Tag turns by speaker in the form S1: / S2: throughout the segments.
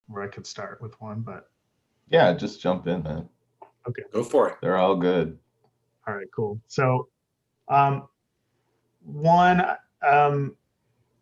S1: where I could start with one, but
S2: Yeah, just jump in, man.
S1: okay.
S3: Go for it.
S2: They're all good.
S1: All right, cool. So um, one um,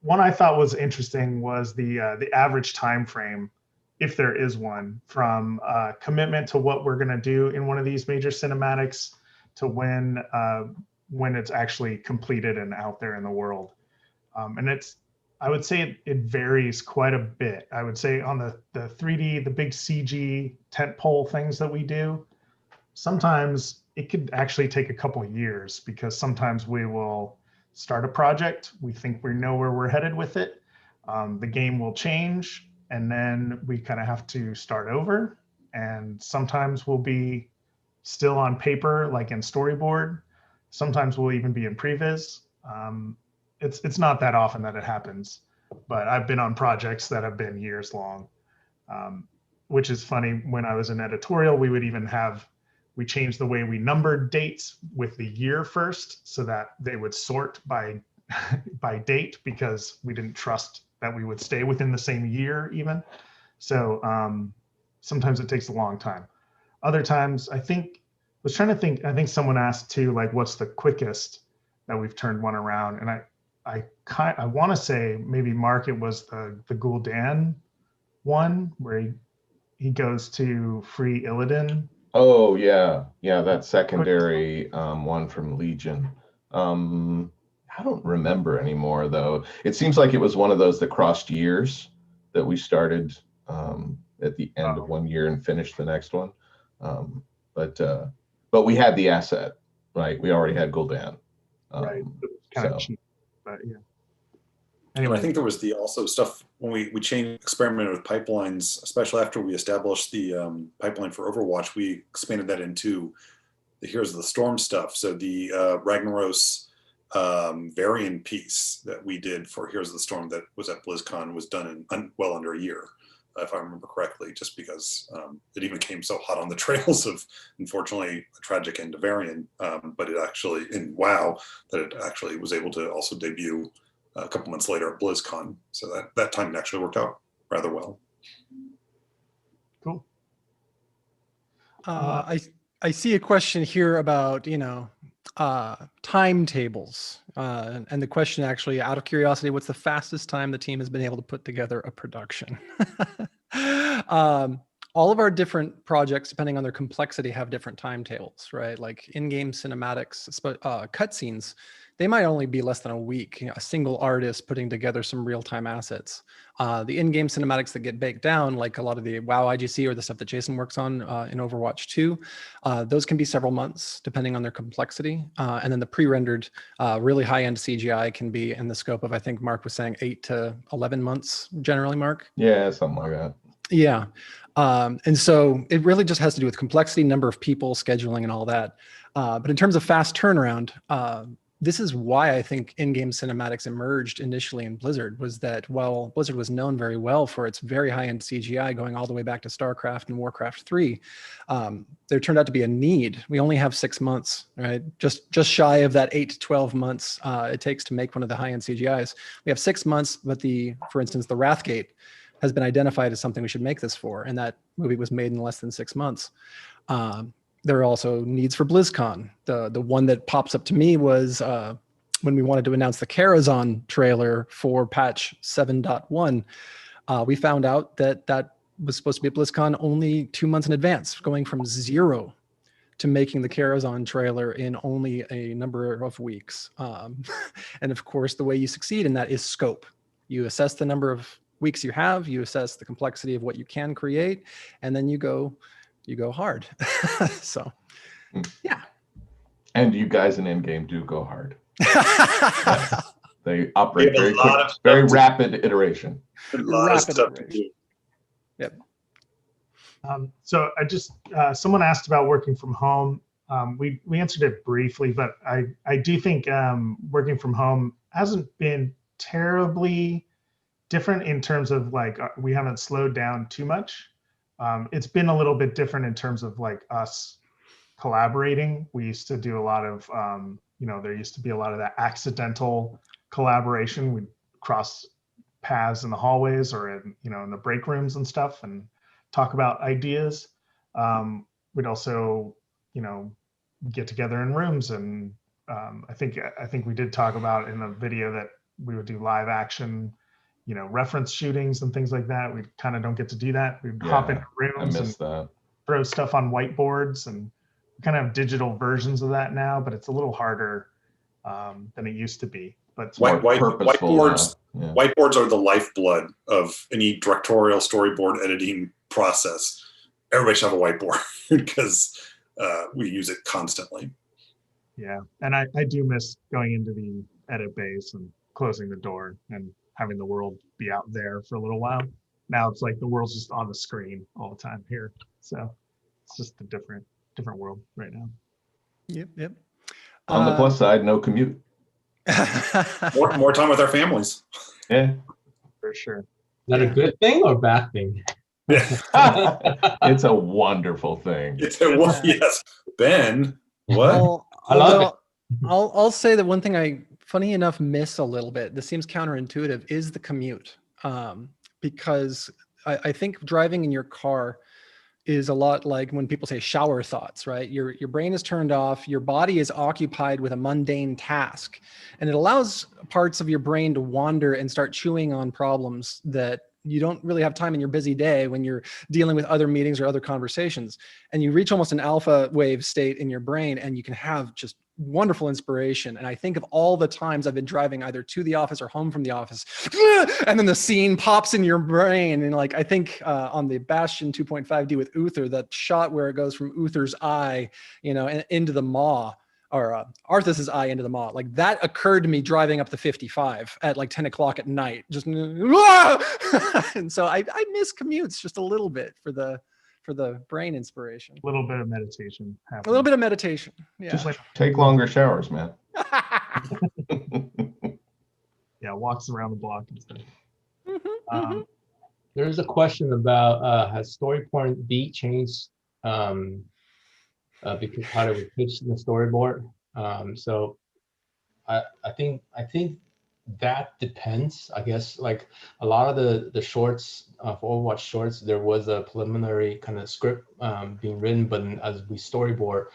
S1: one I thought was interesting was the average time frame, if there is one, from commitment to what we're going to do in one of these major cinematics to when it's actually completed and out there in the world. And I would say it varies quite a bit. I would say on the 3D, the big CG tentpole things that we do, sometimes it could actually take a couple of years because sometimes we will start a project, we think we know where we're headed with it, the game will change, and then we kind of have to start over. And sometimes we'll be still on paper, like in storyboard. Sometimes we'll even be in previs. It's not that often that it happens, but I've been on projects that have been years long, um, which is funny. When I was in editorial, we changed the way we numbered dates with the year first so that they would sort by by date because we didn't trust that we would stay within the same year even. So sometimes it takes a long time. Other times, I think someone asked too, like, what's the quickest that we've turned one around? And I want to say maybe Mark, it was the Gul'dan one where he goes to free Illidan.
S2: Oh yeah, yeah, that
S1: Quickest one.
S2: secondary one from Legion. Um, I don't remember anymore though. It seems like it was one of those that crossed years that we started at the end of
S1: Oh,
S2: one year and finished the next one. Um, but uh, but we had the asset, right? We already had Gul'dan.
S1: right.
S2: Um,
S1: It was kind of
S2: so
S1: cheap, but yeah.
S3: And I
S1: Anyway,
S3: think there was the also stuff when we changed experimented with pipelines, especially after we established the pipeline for Overwatch. We expanded that into the Heroes of the Storm stuff. So the Ragnaros variant piece that we did for Heroes of the Storm that was at BlizzCon was done in well under a year, if I remember correctly, just because it even came so hot on the trails of, unfortunately, a tragic end to Varian. But it actually, in WoW, that it actually was able to also debut a couple months later at BlizzCon. So that timing actually worked out rather well.
S1: cool. Uh,
S4: I see a question here about timetables, and the question actually, out of curiosity, what's the fastest time the team has been able to put together a production? All of our different projects, depending on their complexity, have different timetables, right? Like in-game cinematics, cutscenes, they might only be less than a week. A single artist putting together some real-time assets. The in-game cinematics that get baked down, like a lot of the WoW IGC or the stuff that Jason works on in Overwatch 2, those can be several months depending on their complexity. And then the pre-rendered, really high-end CGI can be in the scope of, I think Mark was saying, 8 to 11 months generally, Mark?
S2: yeah, something like that.
S4: Yeah. And so it really just has to do with complexity, number of people, scheduling, and all that. But in terms of fast turnaround, this is why I think in-game cinematics emerged initially in Blizzard, was that while Blizzard was known very well for its very high-end CGI going all the way back to StarCraft and Warcraft 3, there turned out to be a need. We only have 6 months, right? Just shy of that 8 to 12 months it takes to make one of the high-end CGIs. We have 6 months, but for instance, the Wrathgate has been identified as something we should make this for, and that movie was made in less than 6 months. There are also needs for BlizzCon. The one that pops up to me was when we wanted to announce the Karazhan trailer for patch 7.1. We found out that was supposed to be at BlizzCon only 2 months in advance, going from zero to making the Karazhan trailer in only a number of weeks. And of course, the way you succeed in that is scope. You assess the number of weeks you have, you assess the complexity of what you can create, and then you go hard. So, yeah.
S2: And you guys in Endgame do go hard.
S4: Yes.
S2: They operate
S3: We have
S2: very
S3: a lot
S2: quick,
S3: of stuff
S2: very
S3: to-
S2: rapid iteration.
S3: A lot of
S4: Rapid
S3: stuff to
S4: iteration.
S3: do.
S4: Yep.
S1: So someone asked about working from home. We answered it briefly, but I do think working from home hasn't been terribly different in terms of like we haven't slowed down too much. It's been a little bit different in terms of like us collaborating. We used to do a lot of there used to be a lot of that accidental collaboration. We'd cross paths in the hallways or in, in the break rooms and stuff and talk about ideas. We'd also, get together in rooms, and I think we did talk about in the video that we would do live action, reference shootings and things like that. We kind of don't get to do that. We'd hop into
S2: I
S1: rooms and
S2: miss that.
S1: throw stuff on whiteboards, and we kind of have digital versions of that now, but it's a little harder than it used to be. But it's
S2: More purposeful
S3: whiteboards,
S2: now. Yeah.
S3: whiteboards are the lifeblood of any directorial storyboard editing process. Everybody should have a whiteboard because we use it constantly.
S1: Yeah, and I do miss going into the edit base and closing the door and having the world be out there for a little while. Now it's like the world's just on the screen all the time here. So it's just a different world right now.
S4: Yep.
S2: On the plus side, no commute.
S3: More time with our families.
S2: Yeah.
S1: For sure.
S5: Is that a good thing or bad thing?
S2: It's a wonderful thing.
S3: Yes. Ben, what?
S4: Well,
S5: I love it.
S4: I'll say that one thing I, funny enough, miss a little bit. This seems counterintuitive. Is the commute, because I think driving in your car is a lot like when people say shower thoughts, right? Your brain is turned off, your body is occupied with a mundane task, and it allows parts of your brain to wander and start chewing on problems that you don't really have time in your busy day when you're dealing with other meetings or other conversations. And you reach almost an alpha wave state in your brain, and you can have just wonderful inspiration. And I think of all the times I've been driving either to the office or home from the office, and then the scene pops in your brain. And like, I think on the Bastion 2.5D with Uther, that shot where it goes from Uther's eye, and into the maw, or Arthas's eye into the maw, like that occurred to me driving up the 55 at like 10 o'clock at night, just, and so I miss commutes just a little bit for the brain inspiration.
S1: A little bit of meditation.
S4: A little bit of meditation. Yeah.
S1: Just like,
S2: Take longer showers, man.
S1: yeah, walks around the block and stuff.
S5: There's a question about has StoryPoint B changed because how they were pitched in the storyboard. So I think that depends. I guess like a lot of the shorts for Overwatch shorts, there was a preliminary kind of script being written, but as we storyboard,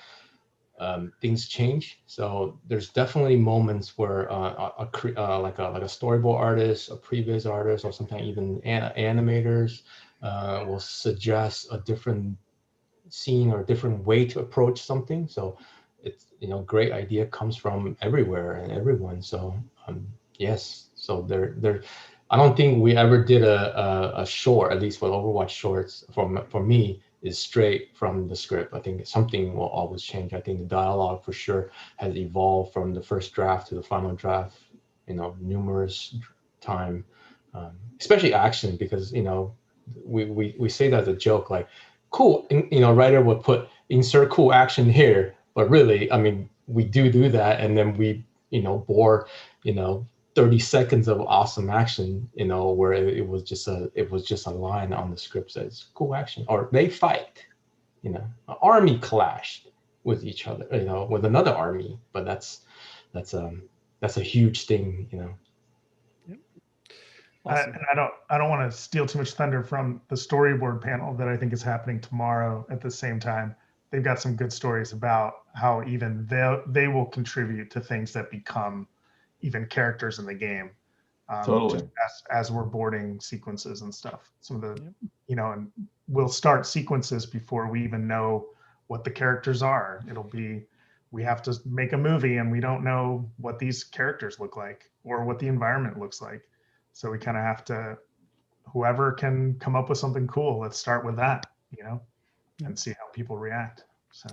S5: things change. So there's definitely moments where like a storyboard artist, a previs artist, or sometimes even animators will suggest a different scene or a different way to approach something. So it's great idea comes from everywhere and everyone. So yes, so there I don't think we ever did a short, at least for Overwatch shorts for me, is straight from the script. I think something will always change. I think the dialogue for sure has evolved from the first draft to the final draft, numerous time, especially action, because we say that as a joke, like cool, writer would put insert cool action here, but really, I mean, we do that, and then we bore 30 seconds of awesome action, where it was just a line on the script says cool action, or they fight, an army clashed with each other, with another army, but that's a huge thing,
S4: Yep. Awesome.
S1: And I don't want to steal too much thunder from the storyboard panel that I think is happening tomorrow at the same time. They've got some good stories about how even they will contribute to things that become even characters in the game.
S2: Totally.
S1: Just as we're boarding sequences and stuff. Some of the, and we'll start sequences before we even know what the characters are. It'll be, we have to make a movie and we don't know what these characters look like or what the environment looks like. So we kind of have to, whoever can come up with something cool, let's start with that, and see how people react. So.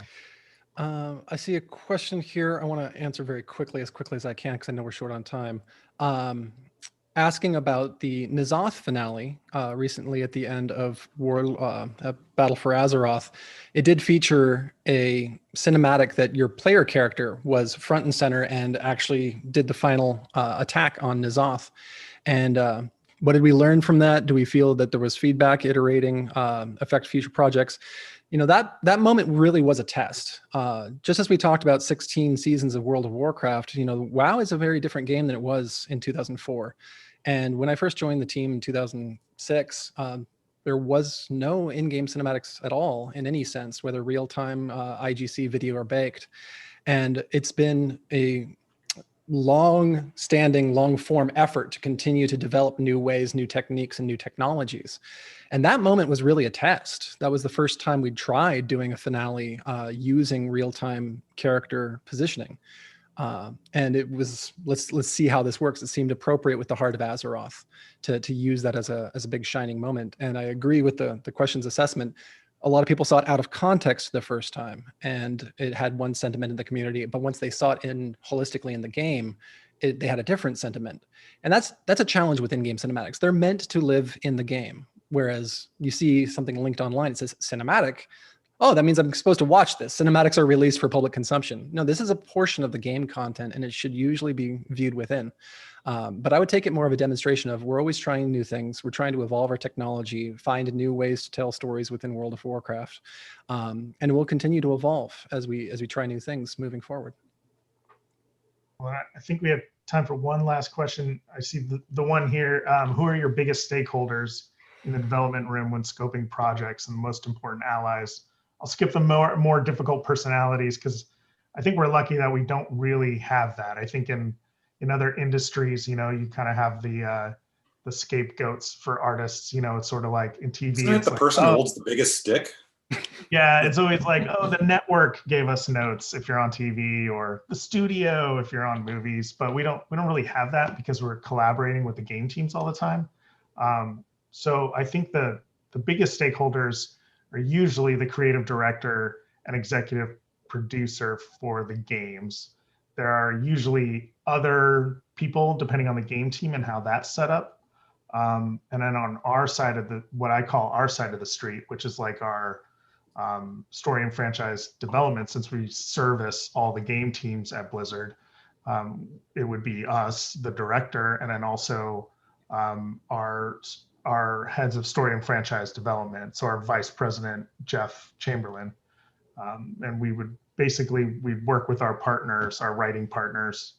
S4: I see a question here. I want to answer very quickly as I can, because I know we're short on time. Asking about the N'Zoth finale recently at the end of Battle for Azeroth. It did feature a cinematic that your player character was front and center and actually did the final attack on N'Zoth. And what did we learn from that? Do we feel that there was feedback iterating affect future projects? That moment really was a test. Just as we talked about 16 seasons of World of Warcraft, WoW is a very different game than it was in 2004. And when I first joined the team in 2006, there was no in-game cinematics at all in any sense, whether real-time, IGC, video, or baked. And it's been a long-standing, long-form effort to continue to develop new ways, new techniques, and new technologies. And that moment was really a test. That was the first time we tried doing a finale using real-time character positioning. And it was, let's see how this works. It seemed appropriate with the Heart of Azeroth to use that as a big shining moment. And I agree with the question's assessment. A lot of people saw it out of context the first time, and it had one sentiment in the community. But once they saw it in holistically in the game, they had a different sentiment. And that's a challenge with in-game cinematics. They're meant to live in the game. Whereas you see something linked online, it says cinematic. Oh, that means I'm supposed to watch this. Cinematics are released for public consumption. No, this is a portion of the game content, and it should usually be viewed within. But I would take it more of a demonstration of we're always trying new things. We're trying to evolve our technology, find new ways to tell stories within World of Warcraft, and we'll continue to evolve as we try new things moving forward.
S1: Well, I think we have time for one last question. I see the one here. Who are your biggest stakeholders in the development room when scoping projects and the most important allies? I'll skip the more difficult personalities because I think we're lucky that we don't really have that. I think in other industries, you kind of have the scapegoats for artists. It's sort of like in TV.
S3: Isn't it
S1: it's
S3: the
S1: like,
S3: person who holds the biggest stick?
S1: Yeah, it's always like, oh, the network gave us notes if you're on TV, or the studio if you're on movies. But we don't really have that because we're collaborating with the game teams all the time. So I think the biggest stakeholders are usually the creative director and executive producer for the games. There are usually other people depending on the game team and how that's set up. And then on our side of what I call our side of the street, which is like our story and franchise development, since we service all the game teams at Blizzard, it would be us, the director, and then also our heads of story and franchise development. So our vice president, Jeff Chamberlain. And we'd work with our partners, our writing partners,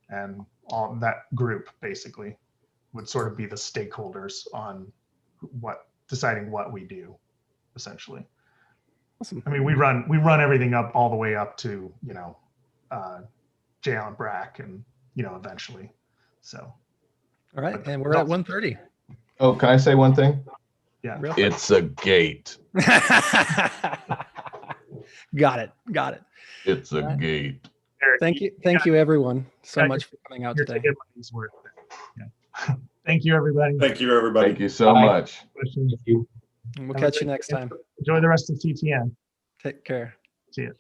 S1: and all that group basically would sort of be the stakeholders on deciding what we do, essentially.
S4: Awesome.
S1: I mean, we run everything up all the way up to, Jay Allen Brack and, eventually. So.
S4: All right, and we're at 1:30.
S2: Oh, can I say one thing?
S1: Yeah.
S4: Real quick.
S2: It's a gate.
S4: Got it.
S2: It's a
S4: Right.
S2: gate.
S4: Thank you everyone so
S1: Yeah,
S4: much for coming out
S1: You're
S4: today.
S1: taking money's worth of it. Yeah. Thank you, everybody.
S3: Thank you, everybody.
S2: Thank you so
S5: Bye.
S2: much.
S1: Questions?
S4: And we'll
S1: Have a
S4: catch you
S1: great
S4: next
S1: day.
S4: time.
S1: Enjoy the rest of TTN.
S4: Take care.
S1: See you.